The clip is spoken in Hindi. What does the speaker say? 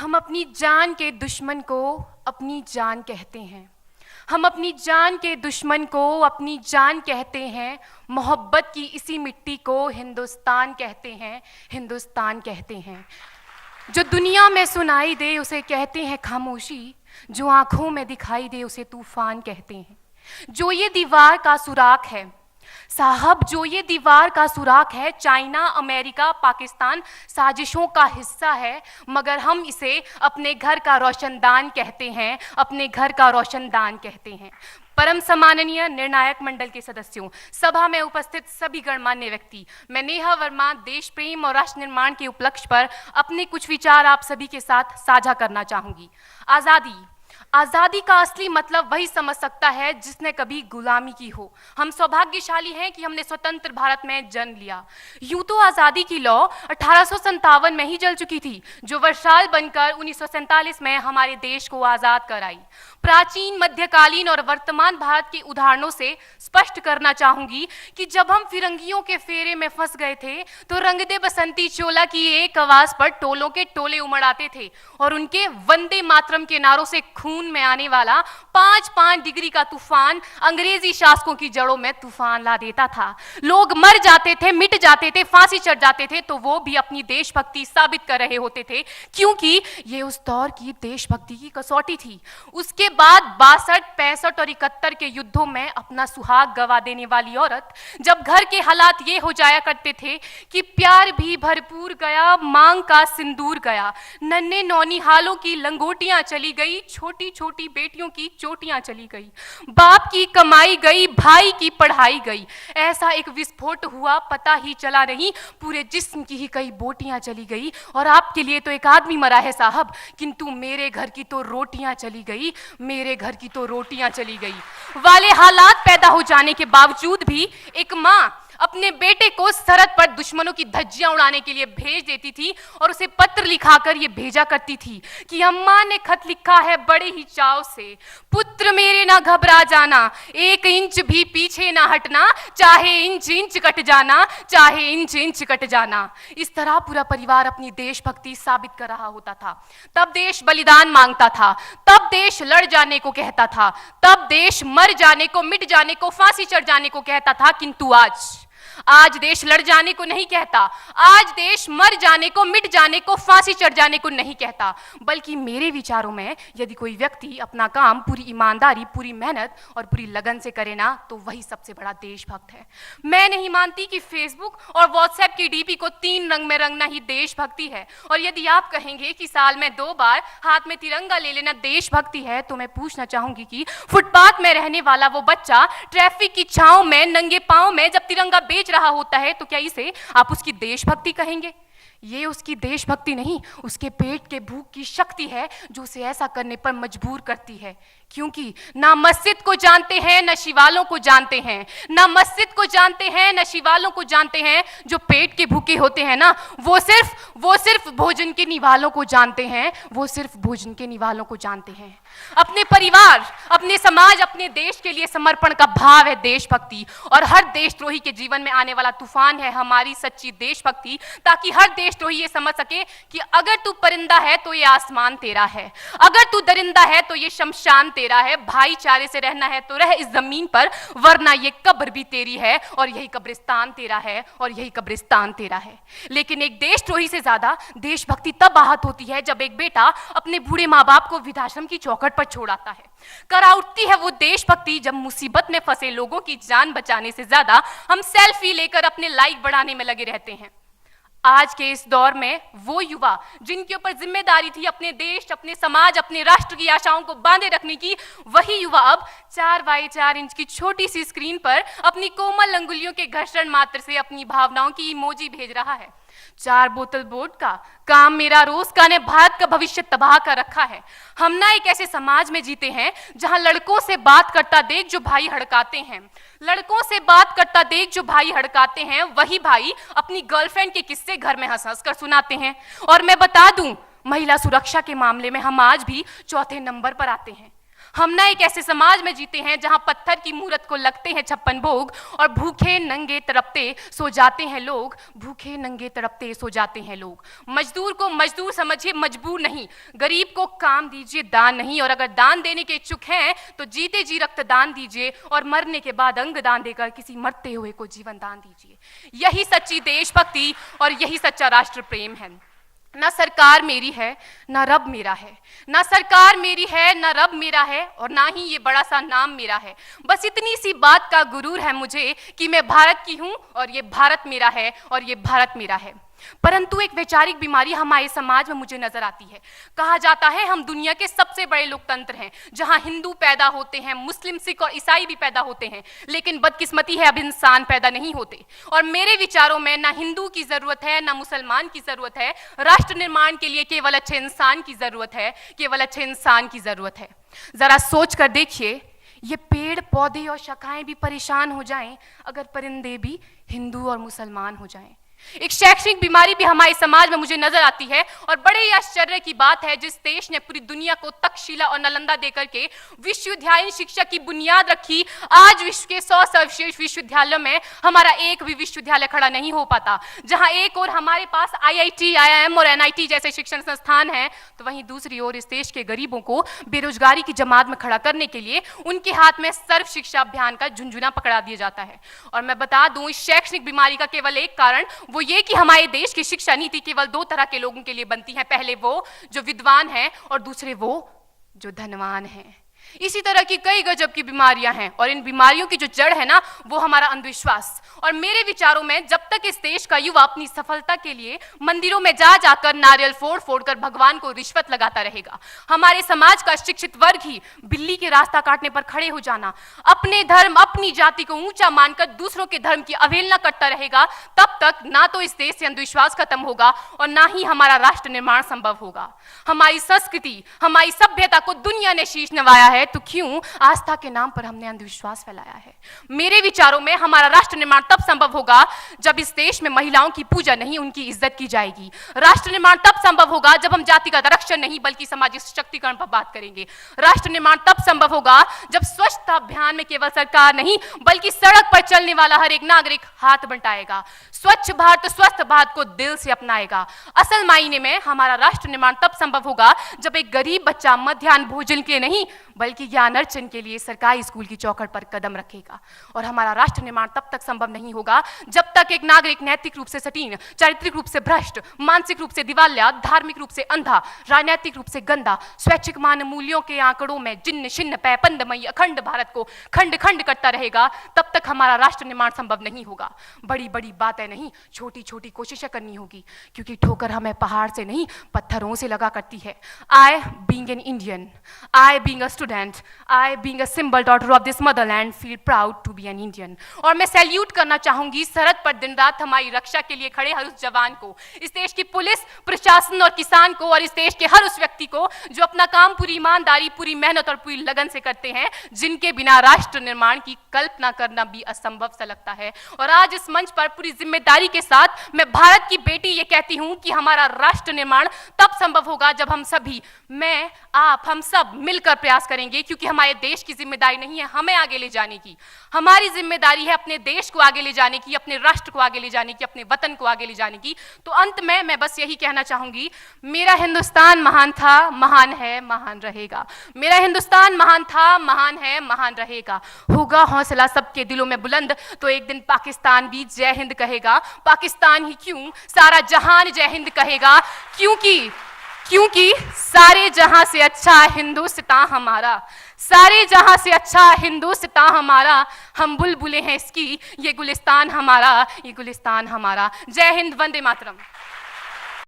हम अपनी जान के दुश्मन को अपनी जान कहते हैं। हम अपनी जान के दुश्मन को अपनी जान कहते हैं। मोहब्बत की इसी मिट्टी को हिंदुस्तान कहते हैं, हिंदुस्तान कहते हैं। जो दुनिया में सुनाई दे उसे कहते हैं खामोशी, जो आंखों में दिखाई दे उसे तूफान कहते हैं। जो ये दीवार का सुराख है साहब, जो ये दीवार का सुराख है, चाइना, अमेरिका, पाकिस्तान साजिशों का हिस्सा है, मगर हम इसे अपने घर का रोशनदान कहते हैं, अपने घर का रोशनदान कहते हैं। परम सम्माननीय निर्णायक मंडल के सदस्यों, सभा में उपस्थित सभी गणमान्य व्यक्ति, मैं नेहा वर्मा देश प्रेम और राष्ट्र निर्माण के उपलक्ष्य पर अपने कुछ विचार आप सभी के साथ साझा करना चाहूंगी। आज़ादी का असली मतलब वही समझ सकता है जिसने कभी गुलामी की हो। हम सौभाग्यशाली हैं कि हमने स्वतंत्र भारत में जन्म लिया। यूं तो आज़ादी की लौ 1857 में ही जल चुकी थी, जो वर्षाल बनकर 1947 में हमारे देश को आज़ाद कराई। प्राचीन, मध्यकालीन और वर्तमान भारत के उदाहरणों से स्पष्ट करना चाहूंगी कि जब हम फिरंगियों के फेरे में फंस गए थे तो रंग दे बसंती चोला की एक आवाज पर टोलों के टोले उमड़ आते थे और उनके वंदे मातरम के नारों से खून में आने वाला 5-5 डिग्री का तूफान अंग्रेजी शासकों की जड़ों में तूफान ला देता था। लोग मर जाते थे, मिट जाते थे, फांसी चढ़ जाते थे, तो वो भी अपनी देशभक्ति साबित कर रहे होते थे, क्योंकि ये उस दौर की देशभक्ति की कसौटी थी। उसके बाद 62, 65 और 71 के युद्धों में अपना सुहाग गवा देने वाली औरत, जब घर के हालात ये हो जाया करते थे कि प्यार भी भरपूर गया, मांग का सिंदूर गया, नन्हे नौनिहालों की लंगोटियां चली गई, छोटी छोटी बेटियों की चोटियां चली गई, बाप की कमाई गई, भाई की पढ़ाई गई, ऐसा एक विस्फोट हुआ पता ही चला नहीं, पूरे जिस्म की ही कई बोटियां चली गई। और आपके लिए तो एक आदमी मरा है साहब, किंतु मेरे घर की तो रोटियां चली गई, मेरे घर की तो रोटियां चली गई वाले हालात पैदा हो जाने के बावजूद भी एक माँ अपने बेटे को सरहद पर दुश्मनों की धज्जियां उड़ाने के लिए भेज देती थी और उसे पत्र लिखाकर ये भेजा करती थी कि अम्मा ने खत लिखा है बड़े ही चाव से, पुत्र मेरे ना घबरा जाना, 1 इंच भी पीछे ना हटना, चाहे इंच इंच कट जाना, चाहे इंच इंच कट जाना। इस तरह पूरा परिवार अपनी देशभक्ति साबित कर रहा होता था। तब देश बलिदान मांगता था, तब देश लड़ जाने को कहता था, तब देश मर जाने को, मिट जाने को, फांसी चढ़ जाने को कहता था, किंतु आज देश लड़ जाने को नहीं कहता, आज देश मर जाने को, मिट जाने को, फांसी चढ़ जाने को नहीं कहता, बल्कि मेरे विचारों में यदि कोई व्यक्ति अपना काम पूरी ईमानदारी, पूरी मेहनत और पूरी लगन से करे ना, तो वही सबसे बड़ा देशभक्त है। मैं नहीं मानती कि फेसबुक और व्हाट्सएप की डीपी को 3 रंग में रंगना ही देशभक्ति है। और यदि आप कहेंगे कि साल में 2 बार हाथ में तिरंगा ले लेना देशभक्ति है, तो मैं पूछना चाहूंगी कि फुटपाथ में रहने वाला वो बच्चा ट्रैफिक की छांव में नंगे पांव में जब तिरंगा बेच रहा होता है, तो क्या इसे आप उसकी देशभक्ति कहेंगे? ये उसकी देशभक्ति नहीं, उसके पेट के भूख की शक्ति है जो उसे ऐसा करने पर मजबूर करती है। क्योंकि ना मस्जिद को जानते हैं, ना शिवालों को जानते हैं, ना मस्जिद को जानते हैं, ना शिवालों को जानते हैं। जो पेट के भूखे होते हैं ना, वो सिर्फ भोजन के निवालों को जानते हैं, वो सिर्फ भोजन के निवालों को जानते हैं। अपने परिवार, अपने समाज, अपने देश के लिए समर्पण का भाव है देशभक्ति। और हर देशद्रोही के जीवन में आने वाला तूफान है हमारी सच्ची देशभक्ति, ताकि हर देशद्रोही ये समझ सके कि अगर तू परिंदा है तो ये आसमान तेरा है, अगर तू दरिंदा है तो ये शमशान तेरा है, भाईचारे से रहना है तो रह इस जमीन पर, वरना ये कब्र भी तेरी है और यही कब्रिस्तान तेरा है और यही कब्रिस्तान तेरा है। लेकिन एक देशद्रोही से ज्यादा देशभक्ति तब आहत होती है जब एक बेटा अपने बूढ़े माँ बाप को वृद्धाश्रम की चौखट पर छोड़ आता है। करा उठती है वो देशभक्ति जब मुसीबत में फंसे लोगों की जान बचाने से ज्यादा हम सेल्फी लेकर अपने लाइक बढ़ाने में लगे रहते हैं। आज के इस दौर में वो युवा जिनके ऊपर जिम्मेदारी थी अपने देश, अपने समाज, अपने राष्ट्र की आशाओं को बांधे रखने की, वही युवा अब 4x4 इंच की छोटी सी स्क्रीन पर अपनी कोमल अंगुलियों के घर्षण मात्र से अपनी भावनाओं की इमोजी भेज रहा है। 4 बोतल वोडका, काम मेरा रोज का ने भारत का भविष्य तबाह कर रखा है। हम ना एक ऐसे समाज में जीते हैं जहां लड़कों से बात करता देख जो भाई हड़काते हैं, लड़कों से बात करता देख जो भाई हड़काते हैं, वही भाई अपनी गर्लफ्रेंड के किस्से घर में हंस हंस कर सुनाते हैं। और मैं बता दूं, महिला सुरक्षा के मामले में हम आज भी 4थे नंबर पर आते हैं। हम ना एक ऐसे समाज में जीते हैं जहां पत्थर की मूरत को लगते हैं 56 भोग और भूखे नंगे तड़पते सो जाते हैं लोग, भूखे नंगे तड़पते सो जाते हैं लोग। मजदूर को मजदूर समझिए, मजबूर नहीं। गरीब को काम दीजिए, दान नहीं। और अगर दान देने के इच्छुक हैं तो जीते जी रक्तदान दीजिए और मरने के बाद अंग दान देकर किसी मरते हुए को जीवन दान दीजिए। यही सच्ची देशभक्ति और यही सच्चा राष्ट्र प्रेम है। ना सरकार मेरी है ना रब मेरा है, ना सरकार मेरी है ना रब मेरा है, और ना ही ये बड़ा सा नाम मेरा है। बस इतनी सी बात का गुरूर है मुझे कि मैं भारत की हूं और ये भारत मेरा है और ये भारत मेरा है। परंतु एक वैचारिक बीमारी हमारे समाज में मुझे नजर आती है। कहा जाता है हम दुनिया के सबसे बड़े लोकतंत्र हैं, जहां हिंदू पैदा होते हैं, मुस्लिम, सिख और ईसाई भी पैदा होते हैं, लेकिन बदकिस्मती है अब इंसान पैदा नहीं होते। और मेरे विचारों में ना हिंदू की जरूरत है ना मुसलमान की जरूरत है। राष्ट्र निर्माण के लिए केवल अच्छे इंसान की जरूरत है, केवल अच्छे इंसान की जरूरत है। जरा सोच कर देखिए, ये पेड़ पौधे और शाखाएं भी परेशान हो जाएं अगर परिंदे भी हिंदू और मुसलमान हो जाएं। एक शैक्षणिक बीमारी भी हमारे समाज में मुझे नजर आती है, और बड़े ही आश्चर्य की बात है जिस देश ने पूरी दुनिया को तक्षशिला और नालंदा देकर के विश्वविद्यालय शिक्षा की बुनियाद रखी, आज विश्व के 100 सर्वश्रेष्ठ विश्वविद्यालयों में हमारा एक भी विश्वविद्यालय खड़ा नहीं हो पाता। जहां एक और हमारे पास IIT, IIM और NIT जैसे शिक्षण संस्थान हैं, तो वहीं दूसरी ओर इस देश के गरीबों को बेरोजगारी की जमात में खड़ा करने के लिए उनके हाथ में सर्व शिक्षा अभियान का झुंझुना पकड़ा दिया जाता है। और मैं बता दूं, इस शैक्षणिक बीमारी का केवल एक कारण वो ये कि हमारे देश की शिक्षा नीति केवल 2 तरह के लोगों के लिए बनती है। पहले वो जो विद्वान हैं और दूसरे वो जो धनवान हैं। इसी तरह की कई गजब की बीमारियां हैं, और इन बीमारियों की जो जड़ है ना, वो हमारा अंधविश्वास। और मेरे विचारों में जब तक इस देश का युवा अपनी सफलता के लिए मंदिरों में जा जाकर नारियल फोड़ फोड़ कर भगवान को रिश्वत लगाता रहेगा, हमारे समाज का शिक्षित वर्ग ही बिल्ली के रास्ता काटने पर खड़े हो जाना, अपने धर्म अपनी जाति को ऊंचा मानकर दूसरों के धर्म की अवहेलना करता रहेगा, तब तक ना तो इस देश से अंधविश्वास खत्म होगा और ना ही हमारा राष्ट्र निर्माण संभव होगा। हमारी संस्कृति, हमारी सभ्यता को दुनिया ने शीश नवाया है, तो क्यों आस्था के नाम पर हमने अंधविश्वास फैलाया है? मेरे विचारों में हमारा राष्ट्र निर्माण तब संभव होगा जब इस देश में महिलाओं की पूजा नहीं, उनकी इज्जत की जाएगी। राष्ट्र निर्माण तब संभव होगा जब हम जातिगत आरक्षण नहीं बल्कि सामाजिक सशक्तिकरण पर बात करेंगे। राष्ट्र निर्माण तब संभव होगा जब स्वच्छता अभियान में केवल सरकार नहीं बल्कि सड़क पर चलने वाला हर एक नागरिक हाथ बंटाएगा, स्वच्छ भारत स्वस्थ भारत को दिल से अपनाएगा। असल मायने में हमारा राष्ट्र निर्माण तब संभव होगा जब एक गरीब बच्चा मध्याह्न भोजन के लिए नहीं बल्कि ज्ञान अर्जन के लिए सरकारी स्कूल की चौखट पर कदम रखेगा। और हमारा राष्ट्र निर्माण तब तक संभव नहीं होगा जब तक एक नागरिक नैतिक रूप से सटीन, चारित्रिक रूप से भ्रष्ट, मानसिक रूप से दिवालिया, धार्मिक रूप से अंधा, राजनीतिक रूप से गंदा, स्वैच्छिक मान मूल्यों के आंकड़ों में जिन्न शिन्न पैपंदमयी अखंड भारत को खंड खंड करता रहेगा, तब तक हमारा राष्ट्र निर्माण संभव नहीं होगा। बड़ी बड़ी बातें नहीं, छोटी छोटी कोशिशें करनी होगी, क्योंकि ठोकर हमें पहाड़ से नहीं पत्थरों से लगा करती है। I being an Indian, I being a student, I being a symbol daughter of this motherland feel proud to be an Indian। और मैं सैल्यूट करना चाहूंगी सरहद पर दिन रात हमारी रक्षा के लिए खड़े हर उस जवान को, इस देश की पुलिस, प्रशासन और किसान को, और इस देश के हर उस व्यक्ति को जो अपना काम पूरी ईमानदारी, पूरी मेहनत और पूरी लगन से करते हैं, जिनके बिना राष्ट्र निर्माण की कल्पना करना भी असंभव सा लगता है। और आज इस मंच पर पूरी जिम्मेदारी के साथ मैं भारत की बेटी ये कहती हूं कि हमारा राष्ट्र निर्माण तब संभव होगा जब हम सभी, मैं, आप, हम सब मिलकर प्रयास करेंगे, क्योंकि हमारे देश की जिम्मेदारी नहीं है हमें आगे ले जाने की, हमारी जिम्मेदारी है अपने देश को आगे ले जाने की, अपने राष्ट्र को आगे ले जाने की, अपने वतन को आगे ले जाने की। तो अंत में मैं बस यही कहना चाहूंगी, मेरा हिंदुस्तान महान था, महान है, महान रहेगा। मेरा हिंदुस्तान महान था, महान है, महान रहेगा। होगा हौसला सबके दिलों में बुलंद तो एक दिन पाकिस्तान भी जय हिंद कहेगा। पाकिस्तान ही क्यों, सारा जहान जय हिंद कहेगा, क्योंकि सारे जहां से अच्छा हिंदुस्तान हमारा, सारे जहां से अच्छा हिंदुस्तान हमारा, हम बुलबुलें हैं इसकी, ये गुलिस्तान हमारा, ये गुलिस्तान हमारा। जय हिंद, वंदे मातरम।